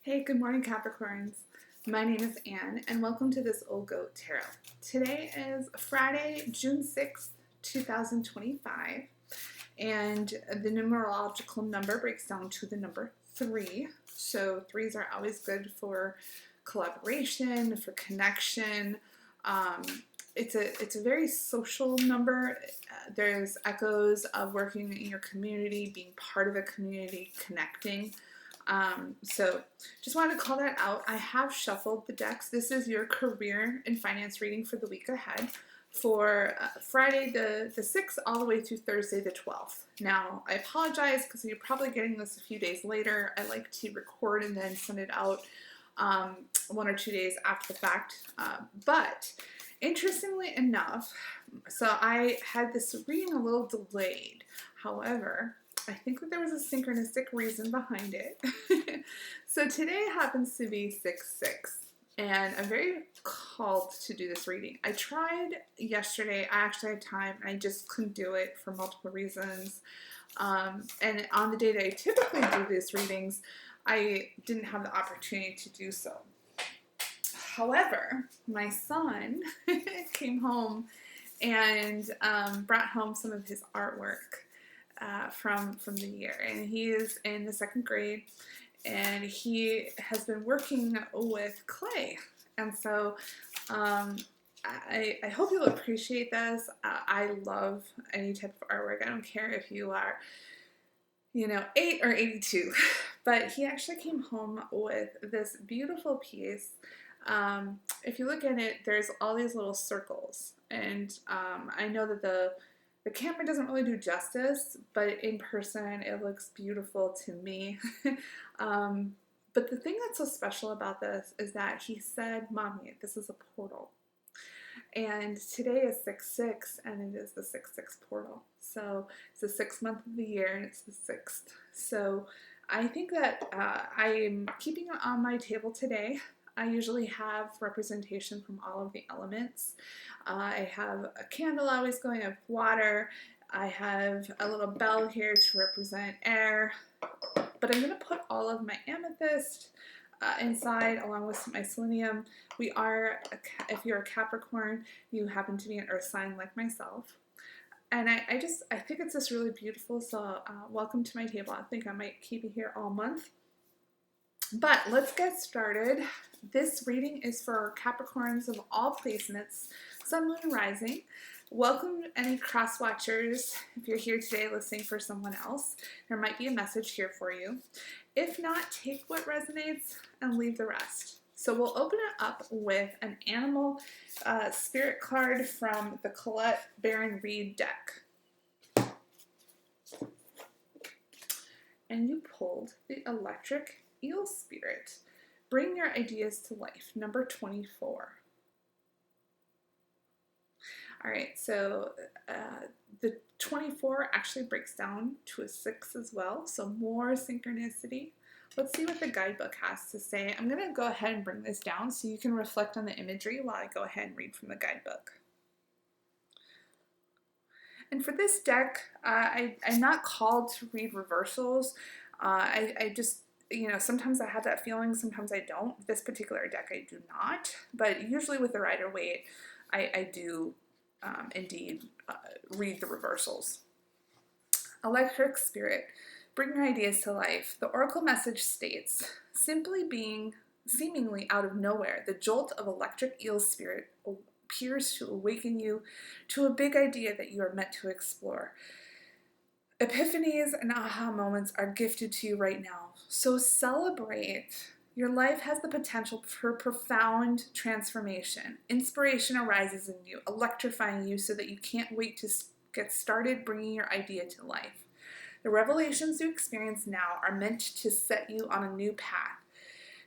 Hey, good morning, Capricorns. My name is Anne, and welcome to this Old Goat Tarot. Today is Friday, June 6th, 2025, and the numerological number breaks down to the number 3. So, threes are always good for collaboration, for connection. Um, it's a very social number. There's echoes of working in your community, being part of a community, connecting. So just wanted to call that out. I have shuffled the decks. This is your career and finance reading for the week ahead for Friday the 6th all the way through Thursday the 12th. Now, I apologize because you're probably getting this a few days later. I like to record and then send it out 1 or 2 days after the fact. But interestingly enough, so I had this reading a little delayed. However, I think that there was a synchronistic reason behind it. So today happens to be 6/6, and I'm very called to do this reading. I tried yesterday. I actually had time, and I just couldn't do it for multiple reasons. And on the day that I typically do these readings, I didn't have the opportunity to do so. However, my son came home and brought home some of his artwork from the year, and he is in the 2nd grade, and he has been working with clay, and so I hope you'll appreciate this. I love any type of artwork. I don't care if you are 8 or 82, but he actually came home with this beautiful piece. If you look at it, there's all these little circles, and I know that the camera doesn't really do justice, but in person it looks beautiful to me. But the thing that's so special about this is that he said, "Mommy, this is a portal." And today is 6/6, and it is the 6/6 portal. So it's the 6th month of the year, and it's the 6th. So I think that I'm keeping it on my table today. I usually have representation from all of the elements. I have a candle always going, I have water, I have a little bell here to represent air, but I'm going to put all of my amethyst inside along with my selenium. If you're a Capricorn, you happen to be an earth sign like myself. And I think it's just really beautiful, so welcome to my table. I think I might keep it here all month. But let's get started. This reading is for Capricorns of all placements, Sun, Moon, and Rising. Welcome any cross watchers. If you're here today listening for someone else, there might be a message here for you. If not, take what resonates and leave the rest. So we'll open it up with an animal spirit card from the Colette Baron Reed deck. And you pulled the Electric Eel Spirit. Bring your ideas to life, number 24. All right, so the 24 actually breaks down to a 6 as well, so more synchronicity. Let's see what the guidebook has to say. I'm going to go ahead and bring this down so you can reflect on the imagery while I go ahead and read from the guidebook. And for this deck, I'm not called to read reversals. I just, sometimes I have that feeling, sometimes I don't. This particular deck I do not, but usually with the Rider-Waite, I do indeed read the reversals. Electric Spirit, bring your ideas to life. The Oracle message states, simply being seemingly out of nowhere, the jolt of Electric Eel Spirit appears to awaken you to a big idea that you are meant to explore. Epiphanies and aha moments are gifted to you right now, so celebrate. Your life has the potential for profound transformation. Inspiration arises in you, electrifying you so that you can't wait to get started bringing your idea to life. The revelations you experience now are meant to set you on a new path.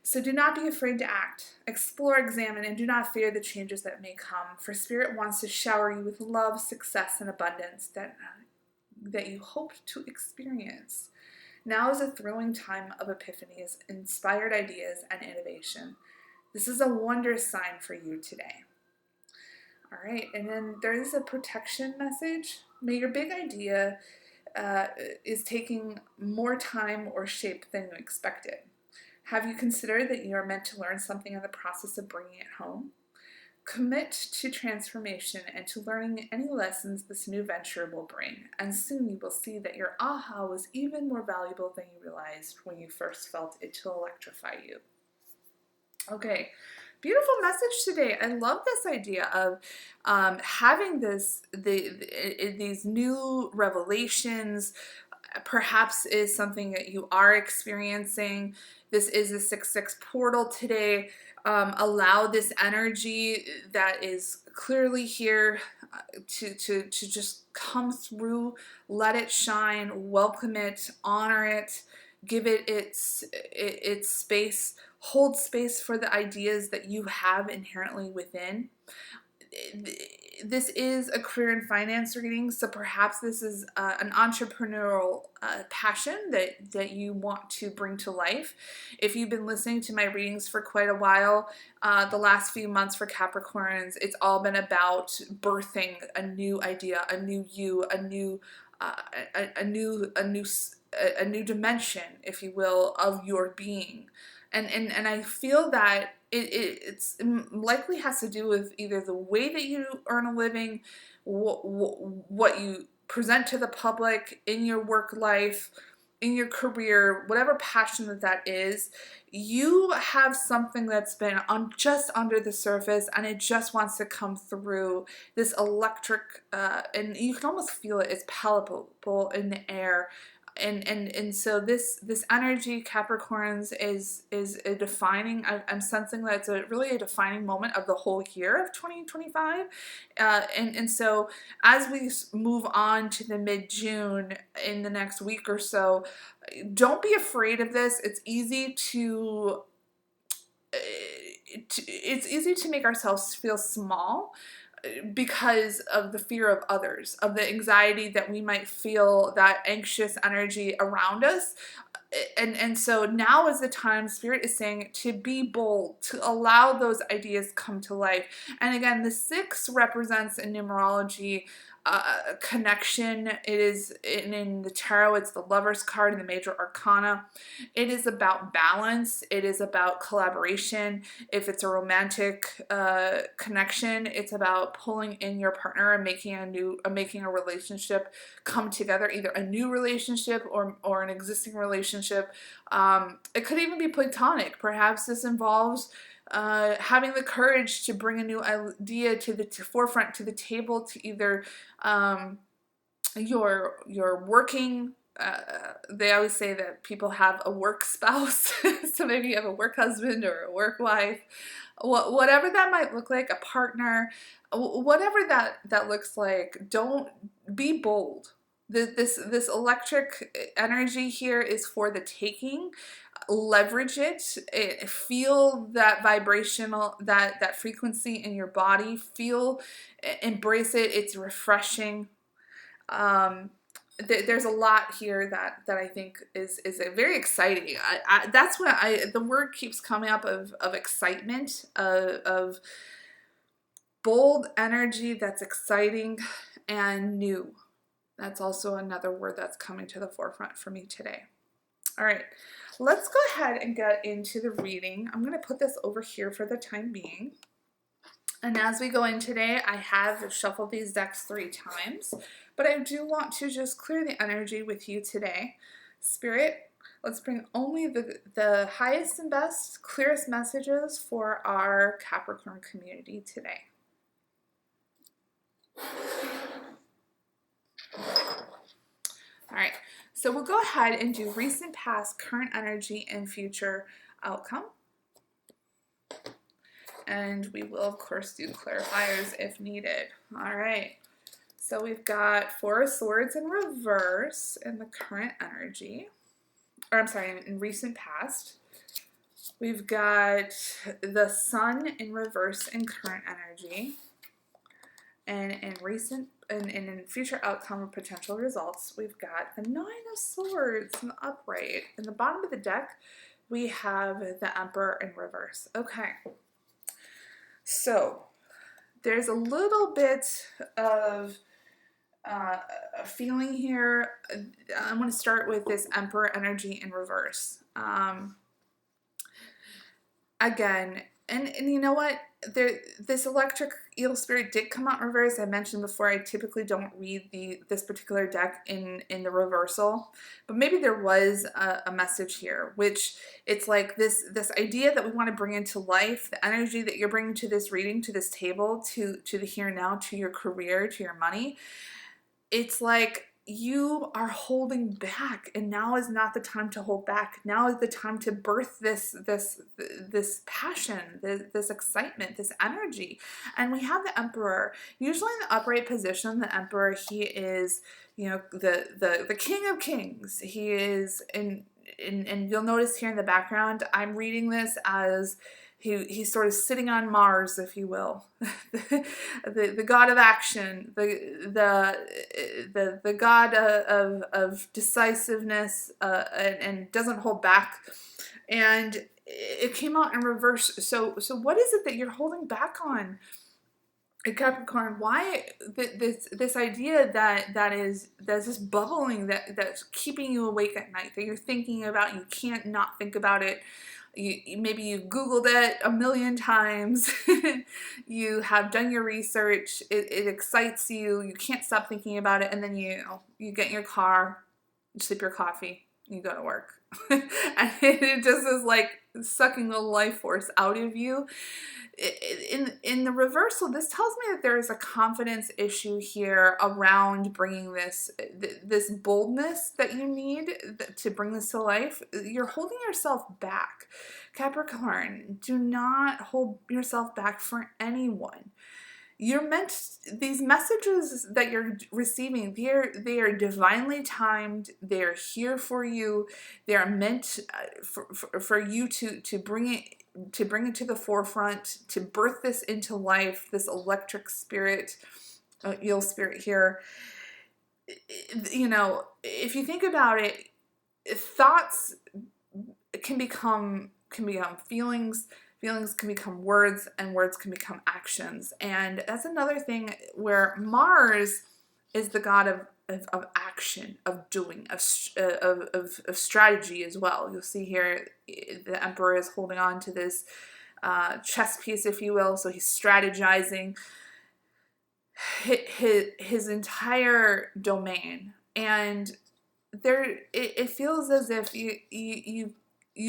So do not be afraid to act. Explore, examine, and do not fear the changes that may come, for Spirit wants to shower you with love, success, and abundance that you hope to experience. Now is a thrilling time of epiphanies, inspired ideas, and innovation. This is a wondrous sign for you today. All right, and then there is a protection message. May your big idea is taking more time or shape than you expected. Have you considered that you are meant to learn something in the process of bringing it home? Commit to transformation and to learning any lessons this new venture will bring, and soon you will see that your aha was even more valuable than you realized when you first felt it to electrify you. Okay, beautiful message today. I love this idea of having these new revelations. Perhaps is something that you are experiencing. This is a 6/6 portal today. Allow this energy that is clearly here to just come through. Let it shine. Welcome it. Honor it. Give it its space. Hold space for the ideas that you have inherently within. This is a career and finance reading, so perhaps this is an entrepreneurial passion that you want to bring to life. If you've been listening to my readings for quite a while, the last few months for Capricorns, it's all been about birthing a new idea, a new you, a new dimension, if you will, of your being. And I feel that it's likely has to do with either the way that you earn a living, what you present to the public in your work life, in your career, whatever passion that is. You have something that's been just under the surface, and it just wants to come through. This electric, and you can almost feel it. It's palpable in the air. And so this energy, Capricorns, is a defining. I'm sensing that it's really a defining moment of the whole year of 2025, and so as we move on to the mid-June in the next week or so, don't be afraid of this. It's easy to make ourselves feel small because of the fear of others, of the anxiety that we might feel, that anxious energy around us. And so now is the time, Spirit is saying, to be bold, to allow those ideas come to life. And again, the 6 represents in numerology connection. It is in the tarot, it's the Lover's card in the major arcana. It is about balance. It is about collaboration. If it's a romantic connection, it's about pulling in your partner and making a relationship come together, either a new relationship or an existing relationship. It could even be platonic. Perhaps this involves having the courage to bring a new idea to the forefront, to the table, to either your working. They always say that people have a work spouse, so maybe you have a work husband or a work wife, whatever that might look like, a partner, whatever that looks like. Don't be bold. This electric energy here is for the taking. Leverage it. Feel that vibrational, that frequency in your body. Embrace it. It's refreshing. There's a lot here that I think is very exciting. That's when the word keeps coming up of excitement, of bold energy that's exciting and new. That's also another word that's coming to the forefront for me today. All right, let's go ahead and get into the reading. I'm going to put this over here for the time being. And as we go in today, I have shuffled these decks 3 times, but I do want to just clear the energy with you today. Spirit, let's bring only the highest and best, clearest messages for our Capricorn community today. All right, so we'll go ahead and do recent, past, current energy, and future outcome. And we will, of course, do clarifiers if needed. All right, so we've got 4 of Swords in reverse in the current energy. Or I'm sorry, in recent past. We've got the Sun in reverse in current energy. And in future outcome or potential results, we've got the 9 of Swords in the upright. In the bottom of the deck, we have the Emperor in reverse. Okay. So there's a little bit of a feeling here. I'm going to start with this Emperor energy in reverse. again, and you know what? This electric eel spirit did come out in reverse. I mentioned before I typically don't read this particular deck in the reversal, but maybe there was a message here, which it's like this idea that we want to bring into life, the energy that you're bringing to this reading, to this table, to the here and now, to your career, to your money. It's like you are holding back, and now is not the time to hold back. Now is the time to birth this passion, this excitement, this energy. And we have the Emperor. Usually in the upright position, the Emperor, he is, the king of kings. He is and you'll notice here in the background, I'm reading this as he's sort of sitting on Mars, if you will, the god of action, the god of decisiveness, and doesn't hold back. And it came out in reverse. So what is it that you're holding back on, Capricorn? Why this idea that's just bubbling, that's keeping you awake at night, that you're thinking about, you can't not think about it. Maybe you've Googled it a million times. You have done your research. It excites you. You can't stop thinking about it. And then you get in your car, you sip your coffee, you go to work. And it just is like sucking the life force out of you. In the reversal, this tells me that there is a confidence issue here around bringing this boldness that you need to bring this to life. You're holding yourself back. Capricorn, do not hold yourself back for anyone. These messages that you're receiving, they are divinely timed. They are here for you. They are meant for you to bring it to the forefront, to birth this into life, this electric spirit, eel spirit here. If you think about it, thoughts can become feelings. Feelings can become words, and words can become actions. And that's another thing where Mars is the god of action, of doing, of strategy as well. You'll see here the Emperor is holding on to this chess piece, if you will. So he's strategizing his entire domain. And it feels as if you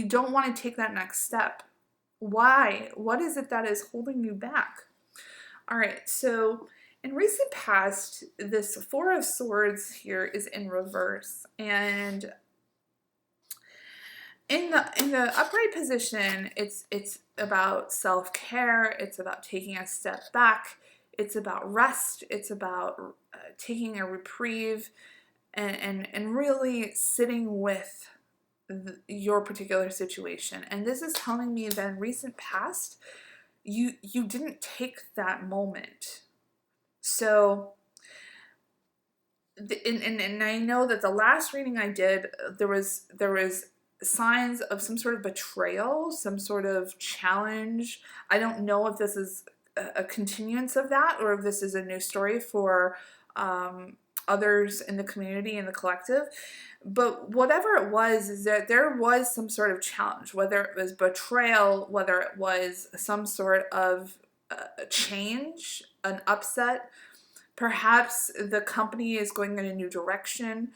don't want to take that next step. Why? What is it that is holding you back? All right, so in recent past, this Four of Swords here is in reverse, and in the upright position, it's about self-care. It's about taking a step back. It's about rest. It's about taking a reprieve, and really sitting with your particular situation. And this is telling me that in recent past, you didn't take that moment. So and I know that the last reading I did, there was signs of some sort of betrayal, some sort of challenge. I don't know if this is a continuance of that, or if this is a new story for others in the community, in the collective. But whatever it was, is that there was some sort of challenge, whether it was betrayal, whether it was some sort of change, an upset. Perhaps the company is going in a new direction.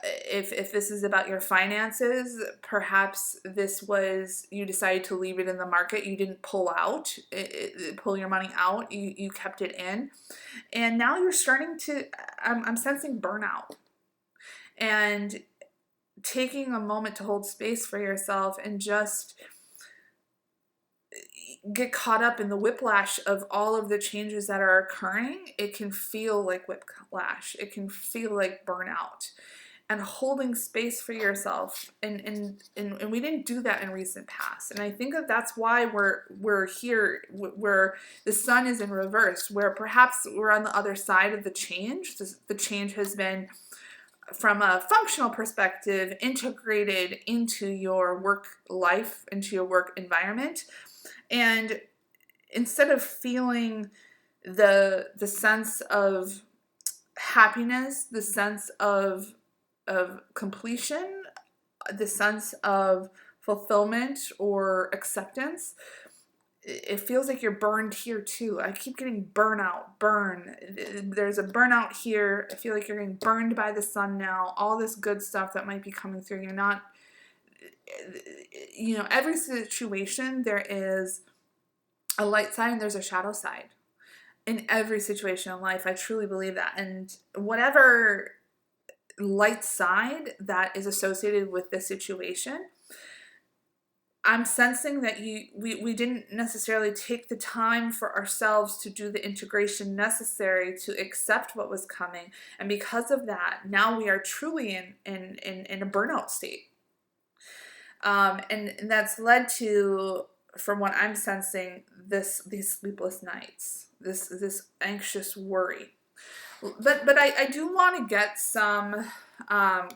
If this is about your finances, perhaps this was, you decided to leave it in the market. You didn't pull your money out. You kept it in. And now you're starting to, I'm sensing burnout. And taking a moment to hold space for yourself and just get caught up in the whiplash of all of the changes that are occurring, it can feel like whiplash. It can feel like burnout. And holding space for yourself, and we didn't do that in recent past. And I think that's why we're here, where the sun is in reverse, where perhaps we're on the other side of the change. The change has been, from a functional perspective, integrated into your work life, into your work environment. And instead of feeling the sense of happiness, the sense of completion, the sense of fulfillment or acceptance, it feels like you're burned here too. I keep getting burn. There's a burnout here. I feel like you're getting burned by the sun now. All this good stuff that might be coming through. You're not, every situation there is a light side and there's a shadow side. In every situation in life, I truly believe that. And whatever light side that is associated with this situation, I'm sensing that we didn't necessarily take the time for ourselves to do the integration necessary to accept what was coming. And because of that, now we are truly in a burnout state. And that's led to, from what I'm sensing, these sleepless nights, this anxious worry. But I do want to get some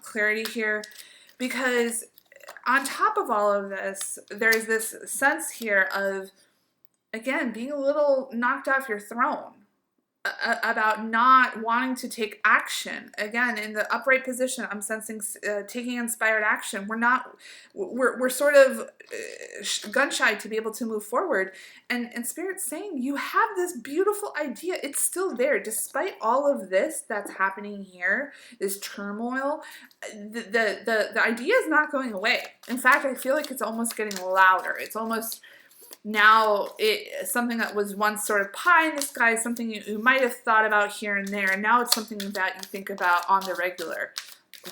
clarity here, because on top of all of this, there's this sense here of, again, being a little knocked off your throne about not wanting to take action. Again, in the upright position, I'm sensing taking inspired action. We're sort of gun shy to be able to move forward. And Spirit's saying, you have this beautiful idea. It's still there. Despite all of this that's happening here, this turmoil, the idea is not going away. In fact, I feel like it's almost getting louder. It's almost now something that was once sort of pie in the sky, something you might have thought about here and there, and now it's something that you think about on the regular,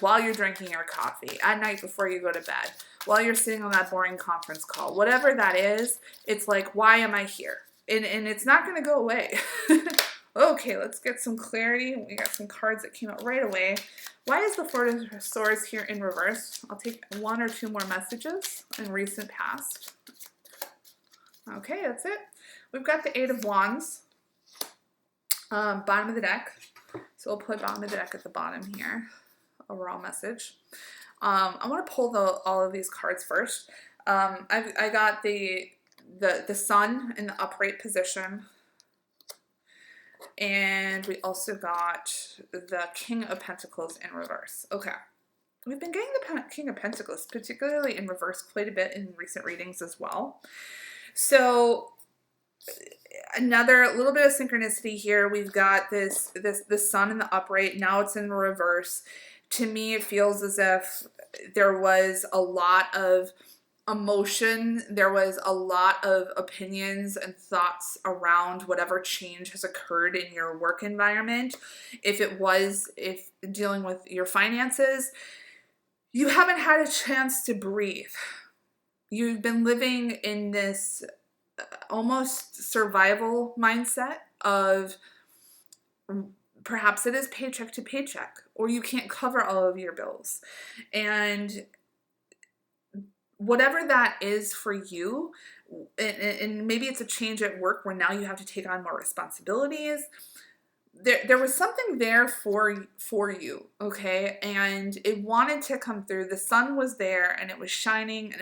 while you're drinking your coffee, at night before you go to bed, while you're sitting on that boring conference call, whatever that is. It's like, why am I here? And it's not going to go away. Okay, let's get some clarity. We got some cards that came out right away. Why is the Four of Swords here in reverse? I'll take one or two more messages in recent past. Okay, that's it. We've got the Eight of Wands, bottom of the deck. So we'll put bottom of the deck at the bottom here, overall message. I want to pull all of these cards first. I got the Sun in the upright position, and we also got the King of Pentacles in reverse. Okay. We've been getting the King of Pentacles, particularly in reverse, quite a bit in recent readings as well. So another little bit of synchronicity here. We've got the Sun in the upright. Now it's in reverse. To me, it feels as if there was a lot of emotion. There was a lot of opinions and thoughts around whatever change has occurred in your work environment. If dealing with your finances, you haven't had a chance to breathe. You've been living in this almost survival mindset of, perhaps it is paycheck to paycheck, or you can't cover all of your bills. And whatever that is for you, and maybe it's a change at work where now you have to take on more responsibilities. There was something there for you, okay? And it wanted to come through. The sun was there, and it was shining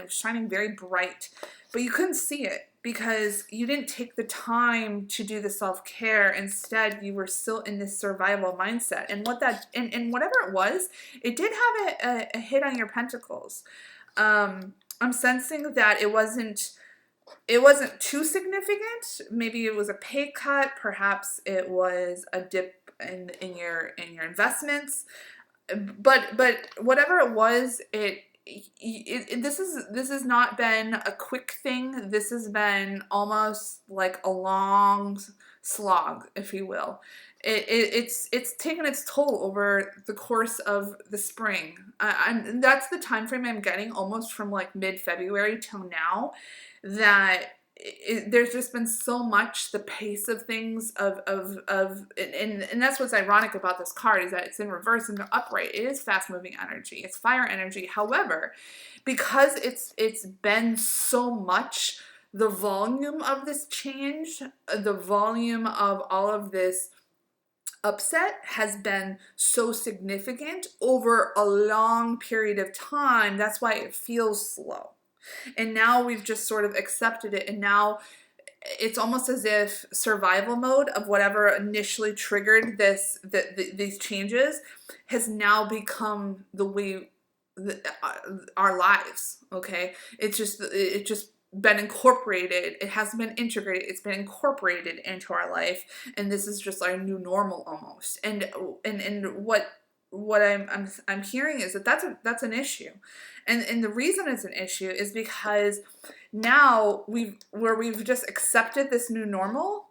very bright, but you couldn't see it because you didn't take the time to do the self-care. Instead, you were still in this survival mindset. And whatever it was, it did have a hit on your pentacles. I'm sensing that it wasn't too significant. Maybe it was a pay cut. Perhaps it was a dip in your investments. But whatever it was, this has not been a quick thing. This has been almost like a long slog, if you will. It's taken its toll over the course of the spring. And that's the time frame I'm getting, almost from like mid-February till now, that there's just been so much, the pace of things and that's what's ironic about this card, is that it's in reverse and the upright. It is fast moving energy. It's fire energy. However, because it's been so much, the volume of this change, the volume of all of this upset has been so significant over a long period of time. That's why it feels slow. And now we've just sort of accepted it, and now it's almost as if survival mode of whatever initially triggered these changes has now become the way our lives. Okay, it just been incorporated. It hasn't been integrated. It's been incorporated into our life, and this is just our new normal almost. And what I'm hearing is that that's an issue, and the reason it's an issue is because now we've just accepted this new normal.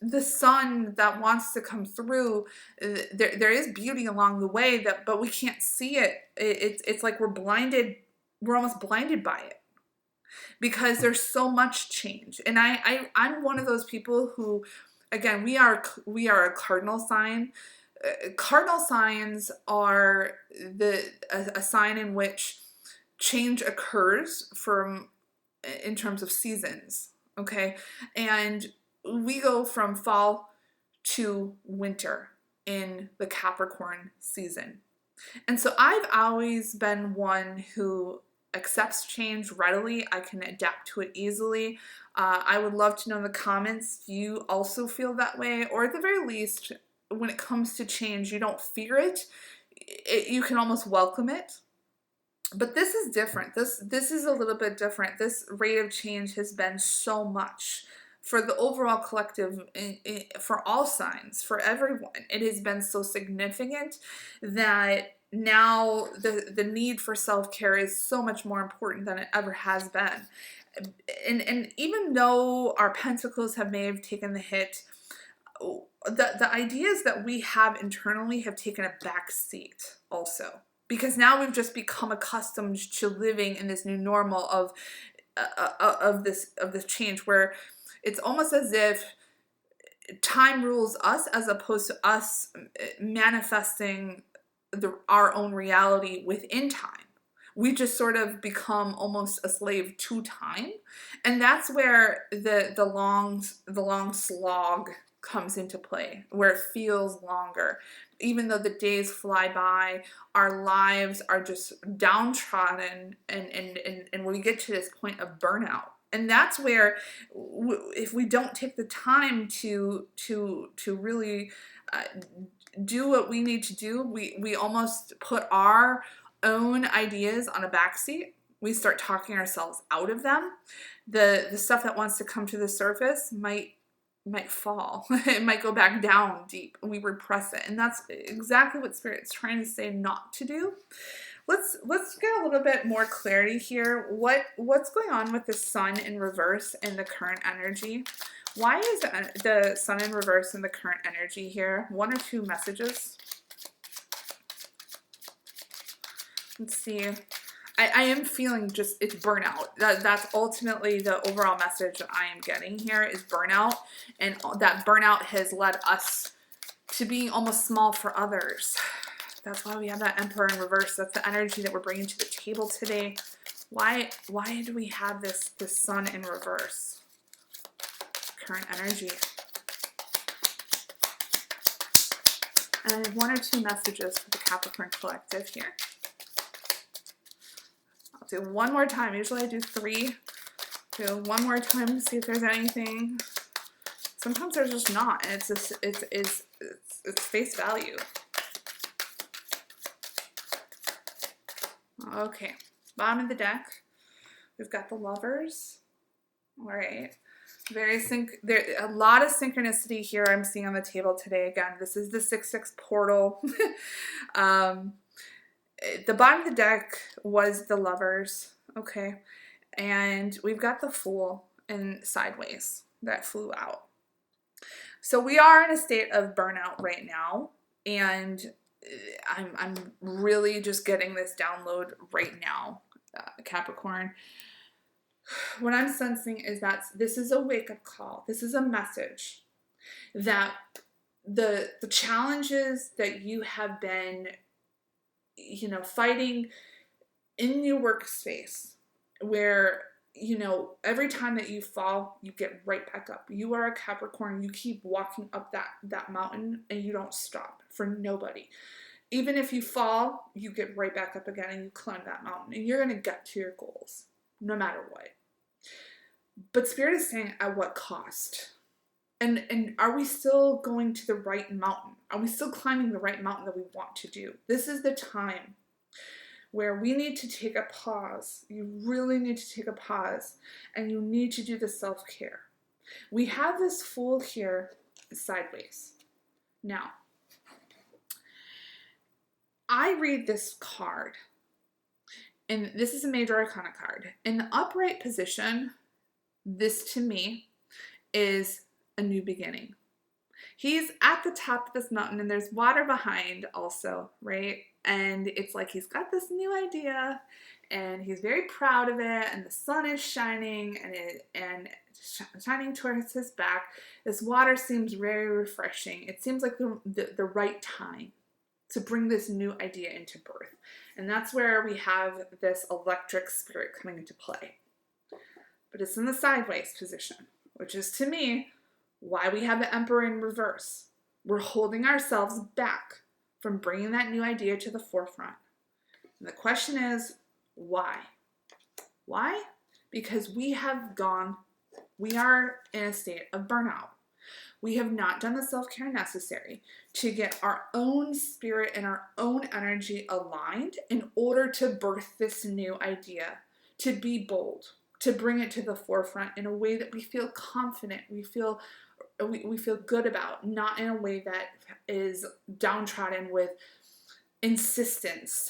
The sun that wants to come through, there is beauty along the way, but we can't see it. It's like we're blinded. We're almost blinded by it because there's so much change. And I'm one of those people who, again, we are a cardinal sign. Cardinal signs are a sign in which change occurs from in terms of seasons. Okay, and we go from fall to winter in the Capricorn season. And so I've always been one who accepts change readily. I can adapt to it easily. I would love to know in the comments, do you also feel that way? Or at the very least, when it comes to change, you don't fear it. You can almost welcome it. But this is different. This is a little bit different. This rate of change has been so much for the overall collective, for all signs, for everyone. It has been so significant that now the need for self-care is so much more important than it ever has been. And even though our pentacles may have taken the hit, the ideas that we have internally have taken a back seat also. Because now we've just become accustomed to living in this new normal of this change, where it's almost as if time rules us as opposed to us manifesting our own reality within time. We just sort of become almost a slave to time, and that's where the long slog comes into play, where it feels longer. Even though the days fly by, our lives are just downtrodden, and we get to this point of burnout. And that's where, if we don't take the time to really do what we need to do, we almost put our own ideas on a backseat. We start talking ourselves out of them. The stuff that wants to come to the surface might fall. It might go back down deep. We repress it, and that's exactly what Spirit's trying to say not to do. Let's get a little bit more clarity here. What's going on with the sun in reverse in the current energy? Why is the sun in reverse in the current energy here? One or two messages. Let's see. I am feeling just, it's burnout. That's ultimately the overall message that I am getting here is burnout. And that burnout has led us to being almost small for others. That's why we have that Emperor in reverse. That's the energy that we're bringing to the table today. Why do we have this sun in reverse? Current energy. And I have one or two messages for the Capricorn collective here. I'll do one more time. Usually I do three. Do one more time to see if there's anything. Sometimes there's just not, and it's face value. Okay, bottom of the deck, we've got the Lovers. All right, there a lot of synchronicity here I'm seeing on the table today. Again, this is the 6-6 portal. The bottom of the deck was the Lovers, okay, and we've got the Fool in sideways that flew out. So we are in a state of burnout right now, and I'm really just getting this download right now, Capricorn. What I'm sensing is that this is a wake-up call. This is a message that the challenges that you have been, fighting in your workspace, where every time that you fall, you get right back up. You are a Capricorn. You keep walking up that mountain, and you don't stop for nobody. Even if you fall, you get right back up again, and you climb that mountain, and you're going to get to your goals no matter what. But Spirit is saying, at what cost? And are we still going to the right mountain? Are we still climbing the right mountain that we want to do? This is the time where we need to take a pause. You really need to take a pause, and you need to do the self-care. We have this Fool here sideways. Now, I read this card, and this is a major arcana card. In the upright position, this to me is a new beginning. He's at the top of this mountain, and there's water behind also, right? And it's like he's got this new idea, and he's very proud of it, and the sun is shining and shining towards his back. This water seems very refreshing. It seems like the right time to bring this new idea into birth. And that's where we have this electric spirit coming into play. But it's in the sideways position, which is to me why we have the Emperor in reverse. We're holding ourselves back from bringing that new idea to the forefront. And the question is, why? Why? Because we are in a state of burnout. We have not done the self-care necessary to get our own spirit and our own energy aligned in order to birth this new idea, to be bold, to bring it to the forefront in a way that we feel confident, we feel good about, not in a way that is downtrodden with insistence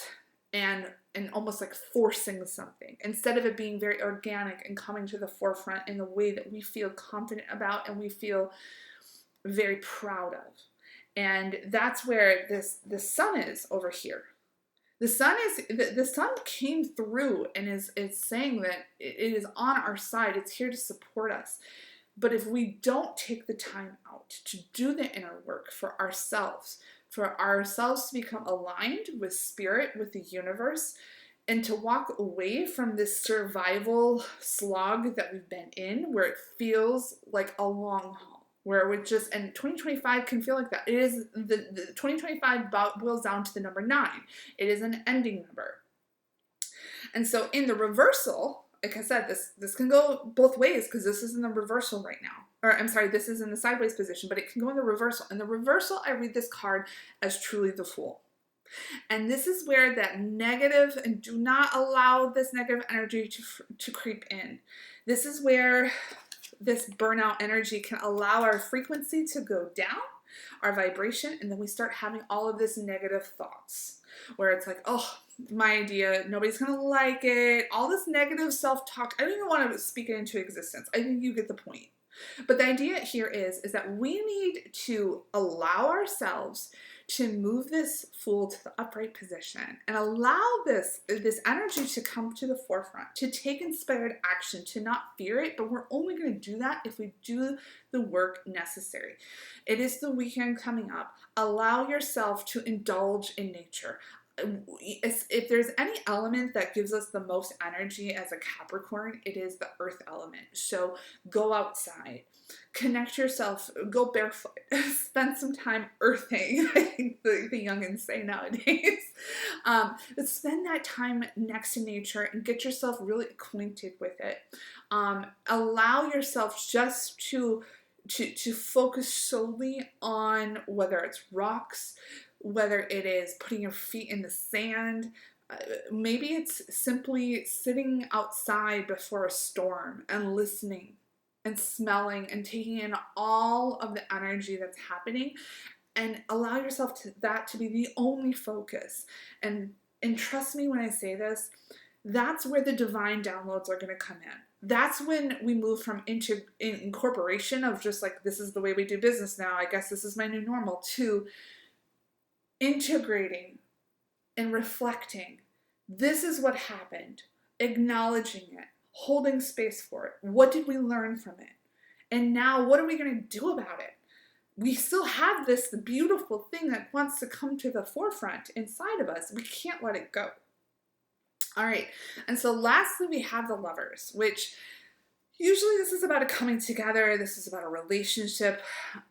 and almost like forcing something, instead of it being very organic and coming to the forefront in the way that we feel confident about and we feel very proud of. And that's where the sun is over here. The sun came through and is saying that it is on our side. It's here to support us. But if we don't take the time out to do the inner work for ourselves to become aligned with spirit, with the universe, and to walk away from this survival slog that we've been in, where it feels like a long haul, where it would just, and 2025 can feel like that. It is, the 2025 boils down to the number 9. It is an ending number. And so in the reversal, like I said, this can go both ways, because this is in the reversal right now. Or I'm sorry, this is in the sideways position, but it can go in the reversal. In the reversal, I read this card as truly the Fool. And this is where that negative, and do not allow this negative energy to creep in. This is where this burnout energy can allow our frequency to go down, our vibration, and then we start having all of this negative thoughts, where it's like, oh, my idea, nobody's gonna like it, all this negative self-talk. I don't even want to speak it into existence. I think you get the point. But the idea here is that we need to allow ourselves to move this Fool to the upright position and allow this energy to come to the forefront, to take inspired action, to not fear it, but we're only going to do that if we do the work necessary. It is the weekend coming up. Allow yourself to indulge in nature. If there's any element that gives us the most energy as a Capricorn, it is the earth element. So go outside, connect yourself, go barefoot, spend some time earthing, I think the youngins say nowadays. But spend that time next to nature and get yourself really acquainted with it. Allow yourself just to focus solely on whether it's rocks, whether it is putting your feet in the sand, maybe it's simply sitting outside before a storm and listening and smelling and taking in all of the energy that's happening, and allow yourself that to be the only focus. And trust me when I say this, that's where the divine downloads are going to come in. That's when we move from incorporation of just like, this is the way we do business now, I guess this is my new normal, to integrating and reflecting. This is what happened. Acknowledging it. Holding space for it. What did we learn from it? And now what are we going to do about it? We still have this beautiful thing that wants to come to the forefront inside of us. We can't let it go. All right. And so lastly, we have the Lovers, which usually this is about a coming together. This is about a relationship.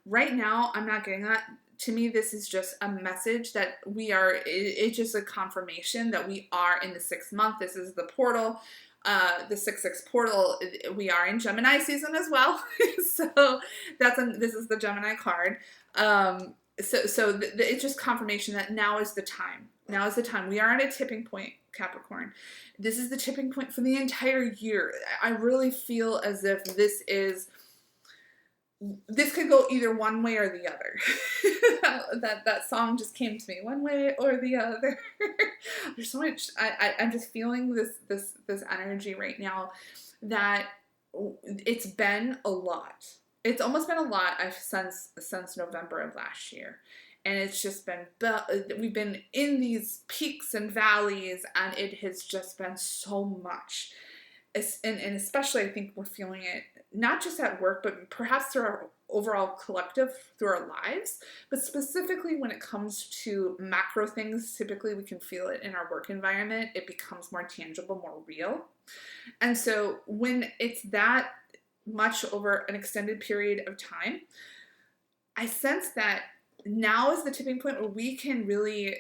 Right now, I'm not getting that. To me, this is just a message that it's just a confirmation that we are in the 6th month. This is the portal, the 6/6 portal. We are in Gemini season as well. So this is the Gemini card. So it's just confirmation that now is the time. Now is the time. We are at a tipping point, Capricorn. This is the tipping point for the entire year. I really feel as if this could go either one way or the other. that song just came to me, one way or the other. There's so much. I'm just feeling this energy right now that it's been a lot. It's almost been a lot. I've since November of last year, and it's just been we've been in these peaks and valleys, and it has just been so much. And especially I think we're feeling it not just at work, but perhaps through our overall collective, through our lives, but specifically when it comes to macro things. Typically we can feel it in our work environment. It becomes more tangible, more real. And so when it's that much over an extended period of time, I sense that now is the tipping point where we can really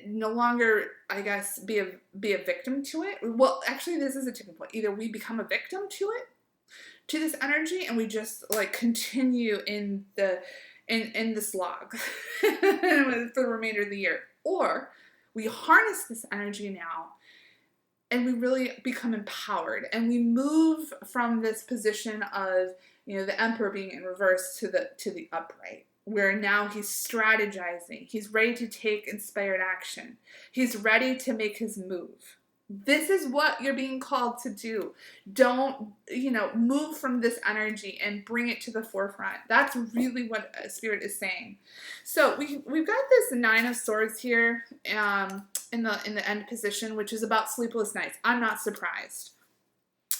no longer, I guess, be a victim to it. Well, actually, this is a tipping point. Either we become a victim to it, to this energy, and we just like continue in the slog for the remainder of the year, or we harness this energy now and we really become empowered, and we move from this position of, you know, the emperor being in reverse to the upright, where now he's strategizing. He's ready to take inspired action. He's ready to make his move. This is what you're being called to do. Don't, move from this energy and bring it to the forefront. That's really what Spirit is saying. So we've got this Nine of Swords here in the end position, which is about sleepless nights. I'm not surprised.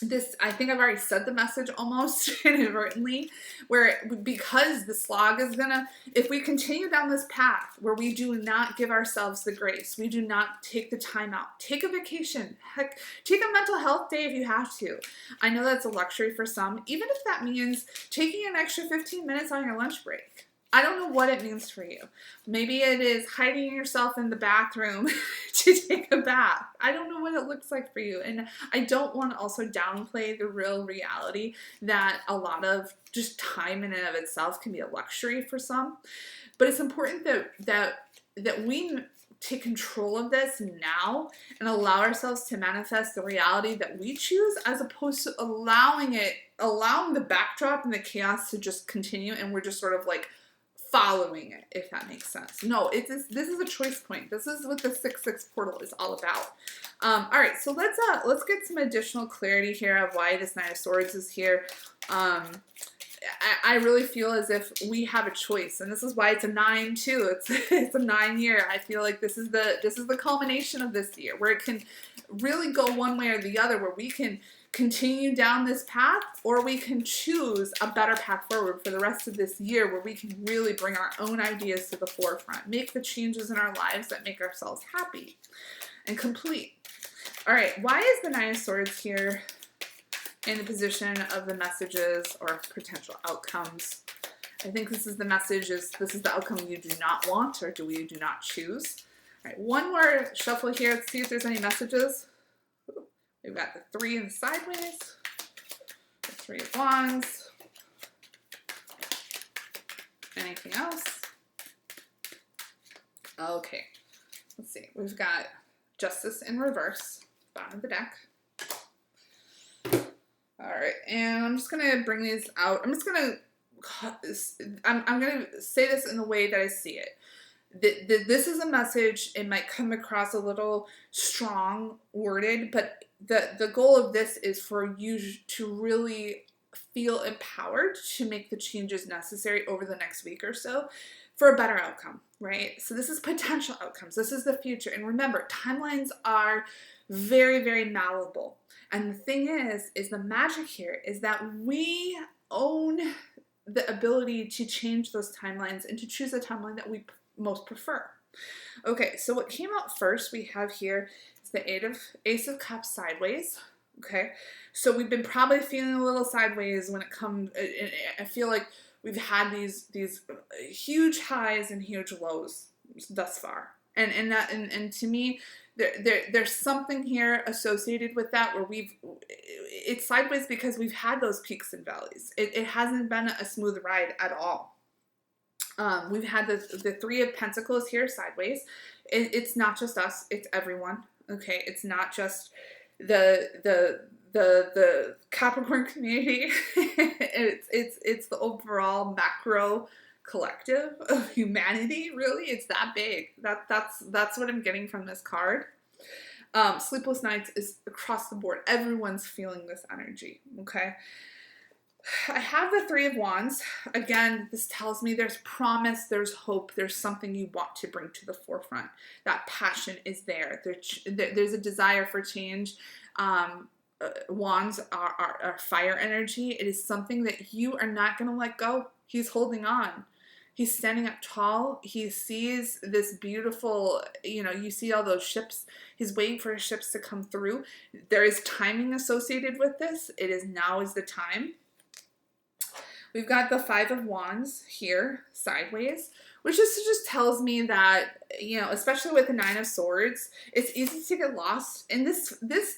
This, I think I've already said the message almost inadvertently, where because the slog is gonna, if we continue down this path where we do not give ourselves the grace, we do not take the time out, take a vacation, heck, take a mental health day if you have to. I know that's a luxury for some, even if that means taking an extra 15 minutes on your lunch break. I don't know what it means for you. Maybe it is hiding yourself in the bathroom to take a bath. I don't know what it looks like for you. And I don't want to also downplay the real reality that a lot of just time in and of itself can be a luxury for some. But it's important that we take control of this now and allow ourselves to manifest the reality that we choose, as opposed to allowing the backdrop and the chaos to just continue, and we're just sort of like following it, if that makes sense. No, this is a choice point. This is what the 6-6 portal is all about. All right, so let's get some additional clarity here of why this Nine of Swords is here. I really feel as if we have a choice, and this is why it's a 9 too. It's a 9 year. I feel like this is the culmination of this year, where it can really go one way or the other, where we can continue down this path, or we can choose a better path forward for the rest of this year, where we can really bring our own ideas to the forefront, make the changes in our lives that make ourselves happy and complete. All right, why is the Nine of Swords here in the position of the messages or potential outcomes? I think this is the message, this is the outcome you do not want, or do not choose. All right, one more shuffle here. Let's see if there's any messages. We've got the 3 in the sideways, the 3 of Wands. Anything else? Okay, let's see. We've got Justice in reverse, bottom of the deck. All right, and I'm just gonna bring these out. I'm gonna say this in the way that I see it. This is a message. It might come across a little strong worded, but the goal of this is for you to really feel empowered to make the changes necessary over the next week or so for a better outcome, right? So this is potential outcomes. This is the future. And remember, timelines are very, very malleable. And the thing is the magic here is that we own the ability to change those timelines and to choose a timeline that we most prefer. Okay, so what came out first we have here is the Ace of Cups sideways. Okay, so we've been probably feeling a little sideways when it comes. I feel like we've had these huge highs and huge lows thus far, and to me, there's something here associated with that where it's sideways because we've had those peaks and valleys. It hasn't been a smooth ride at all. We've had the Three of Pentacles here sideways. It's not just us, it's everyone. Okay, it's not just the Capricorn community. It's the overall macro collective of humanity. Really, it's that big. That's what I'm getting from this card. Sleepless nights is across the board. Everyone's feeling this energy. Okay. I have the Three of Wands. Again, this tells me there's promise, there's hope, there's something you want to bring to the forefront. That passion is there. There's a desire for change. Wands are fire energy. It is something that you are not going to let go. He's holding on. He's standing up tall. He sees this beautiful, you see all those ships. He's waiting for his ships to come through. There is timing associated with this. It is now is the time. We've got the Five of Wands here, sideways, which just tells me that, especially with the Nine of Swords, it's easy to get lost. And this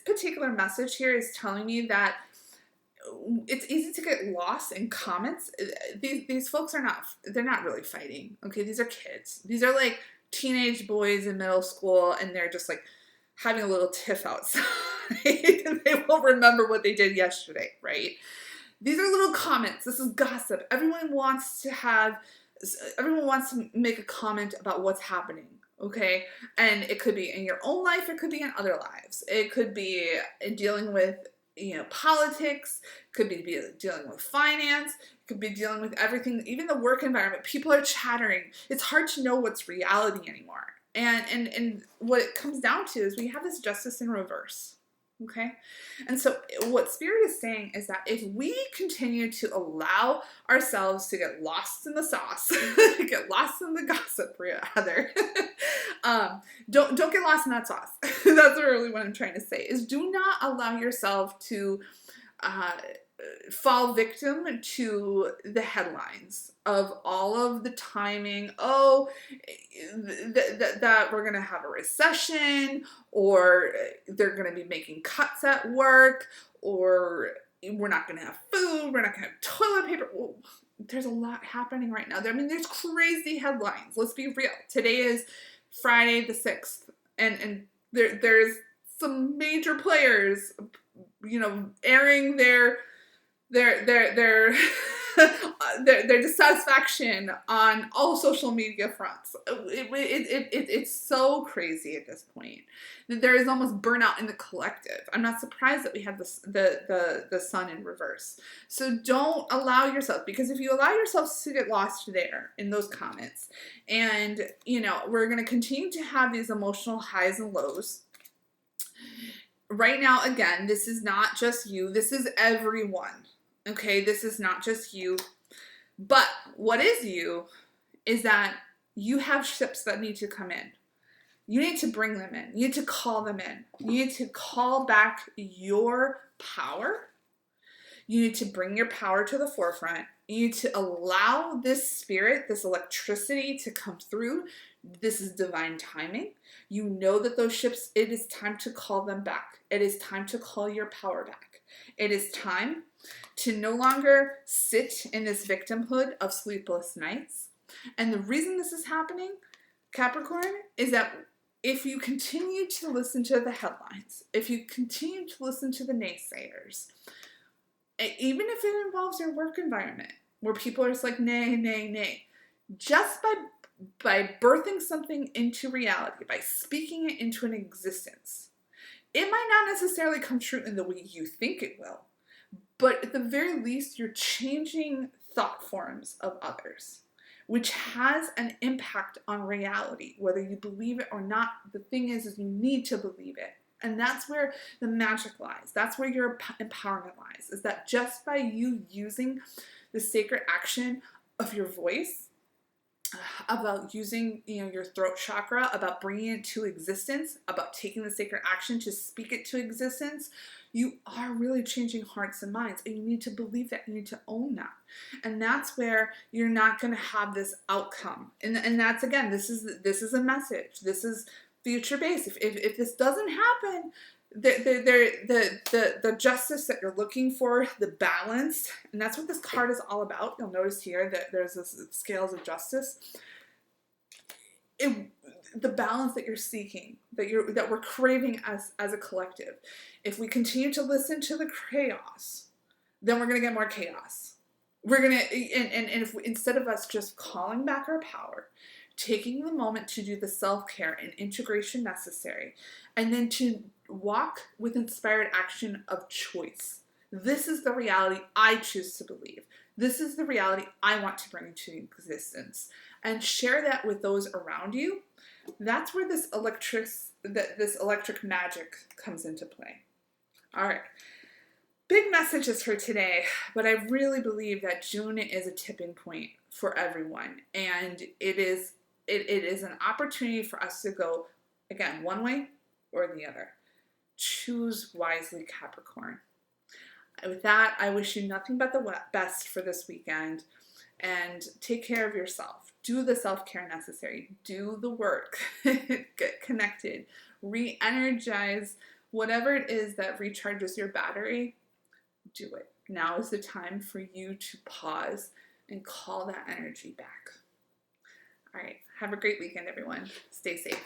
particular message here is telling me that it's easy to get lost in comments. These folks they're not really fighting. Okay, these are kids. These are like teenage boys in middle school, and they're just like having a little tiff outside. And they won't remember what they did yesterday, right? These are little comments. This is gossip. Everyone wants to make a comment about what's happening, okay? And it could be in your own life. It could be in other lives. It could be dealing with, politics. It could be dealing with finance. It could be dealing with everything, even the work environment. People are chattering. It's hard to know what's reality anymore. And what it comes down to is we have this justice in reverse. Okay. And so what Spirit is saying is that if we continue to allow ourselves to get lost in the sauce, get lost in the gossip, rather, don't get lost in that sauce. That's really what I'm trying to say is do not allow yourself to fall victim to the headlines of all of the timing. Oh, that we're going to have a recession, or they're going to be making cuts at work, or we're not going to have food, we're not going to have toilet paper. Well, there's a lot happening right now. I mean, there's crazy headlines. Let's be real. Today is Friday the 6th, and there's some major players, airing their dissatisfaction on all social media fronts. It's so crazy at this point that there is almost burnout in the collective. I'm not surprised that we have the sun in reverse. So don't allow yourself, because if you allow yourself to get lost there in those comments, and we're going to continue to have these emotional highs and lows. Right now, again, this is not just you. This is everyone. Okay, this is not just you. But what is you is that you have ships that need to come in. You need to bring them in. You need to call them in. You need to call back your power. You need to bring your power to the forefront. You need to allow this spirit, this electricity to come through. This is divine timing. You know that those ships, it is time to call them back. It is time to call your power back. It is time to no longer sit in this victimhood of sleepless nights. And the reason this is happening, Capricorn, is that if you continue to listen to the headlines, if you continue to listen to the naysayers, even if it involves your work environment, where people are just like, nay, nay, nay, just by birthing something into reality, by speaking it into an existence, it might not necessarily come true in the way you think it will, but at the very least, you're changing thought forms of others, which has an impact on reality, whether you believe it or not. The thing is you need to believe it. And that's where the magic lies. That's where your empowerment lies, is that just by you using the sacred action of your voice, about using your throat chakra, about bringing it to existence, about taking the sacred action to speak it to existence, you are really changing hearts and minds, and you need to believe that. You need to own that. And that's where you're not going to have this outcome. And that's, again, this is a message. This is future based. If this doesn't happen, the justice that you're looking for, the balance, and that's what this card is all about. You'll notice here that there's this scales of justice. The balance that you're seeking, that we're craving as a collective. If we continue to listen to the chaos, then we're going to get more chaos. We're going to, and if we, instead of us just calling back our power, taking the moment to do the self-care and integration necessary, and then to walk with inspired action of choice. This is the reality I choose to believe. This is the reality I want to bring into existence. And share that with those around you. That's where this electric magic comes into play. All right. Big messages for today, but I really believe that June is a tipping point for everyone. And it is an opportunity for us to go, again, one way or the other. Choose wisely, Capricorn. With that, I wish you nothing but the best for this weekend, and take care of yourself. Do the self-care necessary. Do the work. Get connected. Re-energize. Whatever it is that recharges your battery, do it. Now is the time for you to pause and call that energy back. All right. Have a great weekend, everyone. Stay safe.